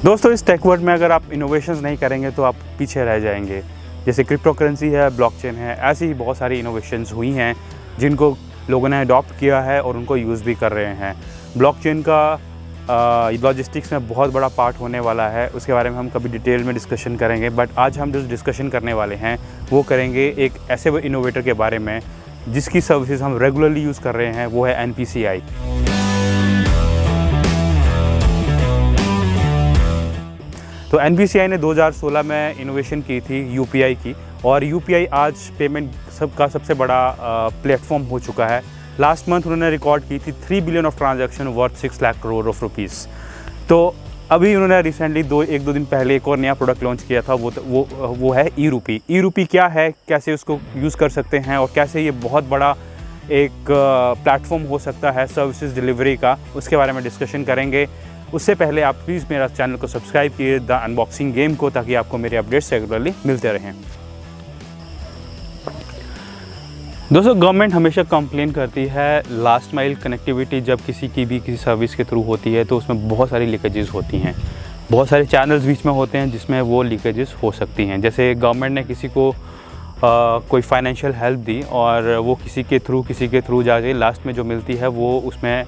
दोस्तों, इस tech world में अगर आप इनोवेशंस नहीं करेंगे तो आप पीछे रह जाएंगे। जैसे क्रिप्टो करेंसी है, ब्लॉकचेन है, ऐसी ही बहुत सारी इनोवेशंस हुई हैं जिनको लोगों ने अडॉप्ट किया है और उनको यूज़ भी कर रहे हैं। ब्लॉकचेन का लॉजिस्टिक्स में बहुत बड़ा पार्ट होने वाला है, उसके बारे में हम कभी डिटेल में डिस्कशन करेंगे। बट आज हम जो डिस्कशन करने वाले हैं वो करेंगे एक ऐसे इनोवेटर के बारे में जिसकी सर्विसेज हम रेगुलरली यूज़ कर रहे हैं, वो है NPCI। तो NPCI ने 2016 में इनोवेशन की थी UPI की, और UPI आज पेमेंट सबका सबसे बड़ा प्लेटफॉर्म हो चुका है। लास्ट मंथ उन्होंने रिकॉर्ड की थी 3 billion of transaction worth 6 lakh crore of rupees. तो अभी उन्होंने रिसेंटली एक दो दिन पहले एक और नया प्रोडक्ट लॉन्च किया था, वो है ई-रूपी। ई-रूपी क्या है, कैसे उसको यूज़ कर सकते हैं और कैसे ये बहुत बड़ा एक प्लेटफॉर्म हो सकता है सर्विसेज डिलीवरी का, उसके बारे में डिस्कशन करेंगे। उससे पहले आप प्लीज़ मेरा चैनल को सब्सक्राइब कीजिए द अनबॉक्सिंग गेम को, ताकि आपको मेरे अपडेट्स रेगुलरली मिलते रहें। दोस्तों, गवर्नमेंट हमेशा कंप्लेन करती है लास्ट माइल कनेक्टिविटी जब किसी सर्विस के थ्रू होती है तो उसमें बहुत सारी लीकेजेस होती हैं, बहुत सारे चैनल्स बीच में होते हैं जिसमें वो लीकेजेस हो सकती हैं। जैसे गवर्नमेंट ने किसी को कोई फाइनेंशियल हेल्प दी और वो किसी के थ्रू जाके लास्ट में जो मिलती है वो उसमें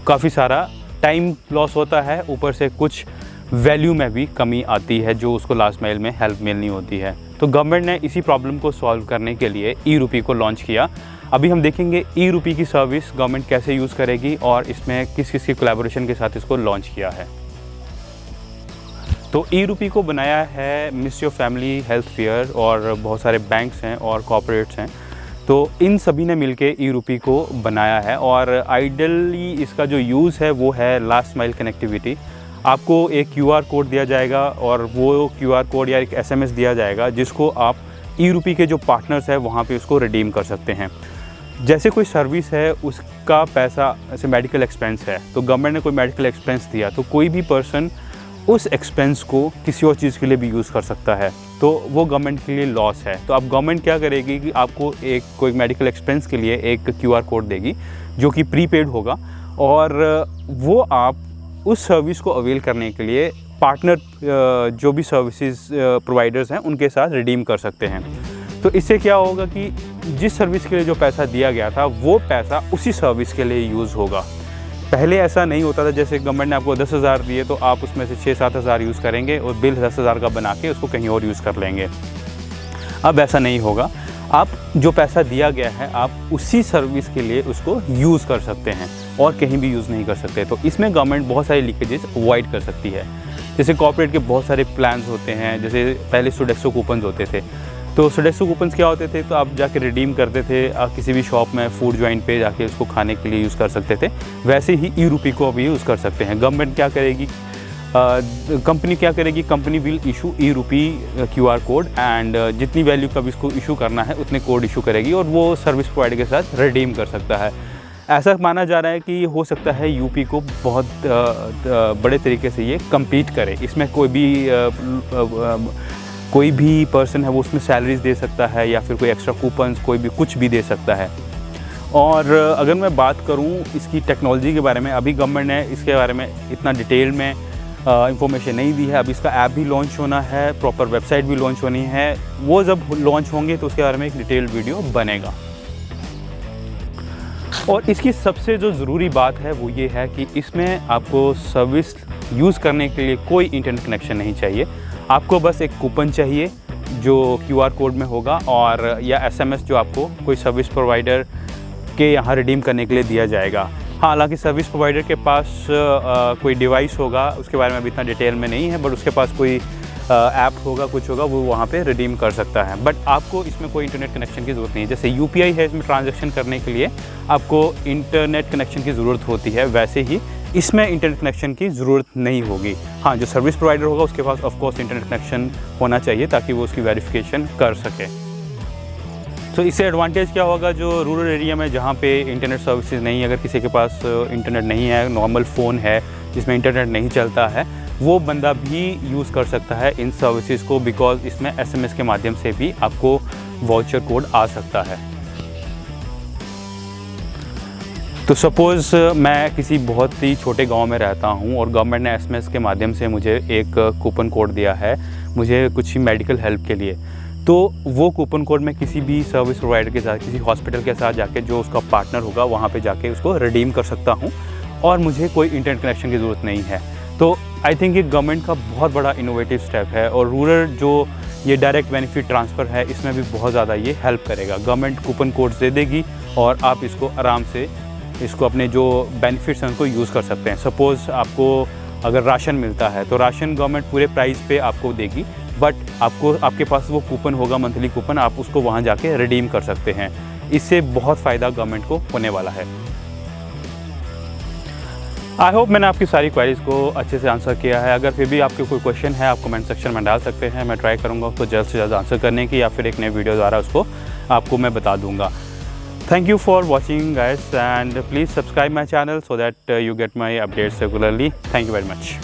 काफ़ी सारा टाइम लॉस होता है, ऊपर से कुछ वैल्यू में भी कमी आती है जो उसको लास्ट माइल में हेल्प मिलनी होती है। तो गवर्नमेंट ने इसी प्रॉब्लम को सॉल्व करने के लिए ई-रूपी को लॉन्च किया। अभी हम देखेंगे ई-रूपी की सर्विस गवर्नमेंट कैसे यूज़ करेगी और इसमें किस किस की कोलैबोरेशन के साथ इसको लॉन्च किया है। तो ई-रूपी को बनाया है ministry of family health fair और बहुत सारे बैंक्स हैं और कॉर्पोरेट्स हैं। तो इन सभी ने मिलके ई-रूपी को बनाया है, और आइडियली इसका जो यूज़ है वो है लास्ट माइल कनेक्टिविटी। आपको एक QR कोड दिया जाएगा और वो QR कोड या एक SMS दिया जाएगा जिसको आप ई-रूपी के जो पार्टनर्स है वहाँ पे उसको रिडीम कर सकते हैं। जैसे कोई सर्विस है उसका पैसा, जैसे मेडिकल एक्सपेंस है तो गवर्नमेंट ने कोई मेडिकल एक्सपेंस दिया तो कोई भी पर्सन उस एक्सपेंस को किसी और चीज़ के लिए भी यूज़ कर सकता है, तो वो गवर्नमेंट के लिए लॉस है। तो अब गवर्नमेंट क्या करेगी कि आपको कोई मेडिकल एक्सपेंस के लिए एक QR कोड देगी जो कि प्रीपेड होगा, और वो आप उस सर्विस को अवेल करने के लिए पार्टनर जो भी सर्विसेज प्रोवाइडर्स हैं उनके साथ रिडीम कर सकते हैं। तो इससे क्या होगा कि जिस सर्विस के लिए जो पैसा दिया गया था वो पैसा उसी सर्विस के लिए यूज़ होगा। पहले ऐसा नहीं होता था, जैसे गवर्नमेंट ने आपको 10,000 दिए तो आप उसमें से 6-7 हज़ार यूज़ करेंगे और बिल 10,000 का बना के उसको कहीं और यूज़ कर लेंगे। अब ऐसा नहीं होगा, आप जो पैसा दिया गया है आप उसी सर्विस के लिए उसको यूज़ कर सकते हैं और कहीं भी यूज़ नहीं कर सकते। तो इसमें गवर्नमेंट बहुत सारी लीकेजेस अवॉइड कर सकती है। जैसे कॉर्पोरेट के बहुत सारे प्लान्स होते हैं, जैसे पहले सोडेक्सो कूपन्स होते थे। तो सोडेक्सो कूपन्स क्या होते थे, तो आप जाके रिडीम करते थे, आप किसी भी शॉप में फूड जॉइंट पे जाके उसको खाने के लिए यूज़ कर सकते थे। वैसे ही ई-रूपी को अभी यूज़ कर सकते हैं। गवर्नमेंट क्या करेगी, company will issue e-rupee QR code, and जितनी वैल्यू का भी इसको इशू करना है उतने कोड इशू करेगी और वो सर्विस प्रोवाइडर के साथ रिडीम कर सकता है। ऐसा माना जा रहा है कि हो सकता है यूपी को बहुत बड़े तरीके से ये कम्पीट करे। इसमें कोई भी पर्सन है वो उसमें सैलरीज दे सकता है या फिर कोई एक्स्ट्रा कूपन्स, कोई भी कुछ भी दे सकता है। और अगर मैं बात करूं इसकी टेक्नोलॉजी के बारे में, अभी गवर्नमेंट ने इसके बारे में इतना डिटेल में इंफॉर्मेशन नहीं दी है। अभी इसका ऐप भी लॉन्च होना है, प्रॉपर वेबसाइट भी लॉन्च होनी है। वो जब लॉन्च होंगे तो उसके बारे में एक डिटेल वीडियो बनेगा। और इसकी सबसे जो ज़रूरी बात है वो ये है कि इसमें आपको सर्विस यूज़ करने के लिए कोई इंटरनेट कनेक्शन नहीं चाहिए। आपको बस एक कूपन चाहिए जो QR कोड में होगा, और या SMS जो आपको कोई सर्विस प्रोवाइडर के यहाँ रिडीम करने के लिए दिया जाएगा। हालांकि सर्विस प्रोवाइडर के पास कोई डिवाइस होगा, उसके बारे में अभी इतना डिटेल में नहीं है, बट उसके पास कोई ऐप होगा, कुछ होगा, वो वहाँ पे रिडीम कर सकता है। बट आपको इसमें कोई इंटरनेट कनेक्शन की ज़रूरत नहीं है। जैसे UPI है, इसमें ट्रांजैक्शन करने के लिए आपको इंटरनेट कनेक्शन की ज़रूरत होती है, वैसे ही इसमें इंटरनेट कनेक्शन की ज़रूरत नहीं होगी। हाँ, जो सर्विस प्रोवाइडर होगा उसके पास ऑफ कोर्स इंटरनेट कनेक्शन होना चाहिए ताकि वो उसकी वेरिफिकेशन कर सके। तो इससे एडवांटेज क्या होगा, जो रूरल एरिया में जहाँ पे इंटरनेट सर्विसेज नहीं है, अगर किसी के पास इंटरनेट नहीं है, नॉर्मल फ़ोन है जिसमें इंटरनेट नहीं चलता है, वो बंदा भी यूज़ कर सकता है इन सर्विसेज को, बिकॉज इसमें SMS के माध्यम से भी आपको वाउचर कोड आ सकता है। तो सपोज़ मैं किसी बहुत ही छोटे गांव में रहता हूं और गवर्नमेंट ने एसएमएस के माध्यम से मुझे एक कूपन कोड दिया है मुझे कुछ मेडिकल हेल्प के लिए, तो वो कूपन कोड मैं किसी भी सर्विस प्रोवाइडर के साथ, किसी हॉस्पिटल के साथ जाके जो उसका पार्टनर होगा वहाँ पे जाके उसको रिडीम कर सकता हूँ और मुझे कोई इंटरनेट कनेक्शन की ज़रूरत नहीं है। तो आई थिंक ये गवर्नमेंट का बहुत बड़ा इनोवेटिव स्टेप है और रूरल जो ये डायरेक्ट बेनिफिट ट्रांसफ़र है इसमें भी बहुत ज़्यादा ये हेल्प करेगा। गवर्नमेंट कूपन कोड्स दे देगी और आप इसको आराम से इसको अपने जो बेनिफिट्स हैं उनको यूज़ कर सकते हैं। सपोज़ आपको अगर राशन मिलता है तो राशन गवर्नमेंट पूरे प्राइस पे आपको देगी, बट आपके पास वो कूपन होगा, मंथली कूपन, आप उसको वहाँ जाके रिडीम कर सकते हैं। इससे बहुत फ़ायदा गवर्नमेंट को होने वाला है। आई होप मैंने आपकी सारी क्वेरीज़ को अच्छे से आंसर किया है। अगर फिर भी आपके कोई क्वेश्चन है आप कमेंट सेक्शन में डाल सकते हैं, मैं ट्राई करूँगा उसको जल्द से जल्द आंसर करने की, या फिर एक नए वीडियो द्वारा उसको आपको मैं बता दूँगा। Thank you for watching guys, and please subscribe my channel so that you get my updates regularly. Thank you very much.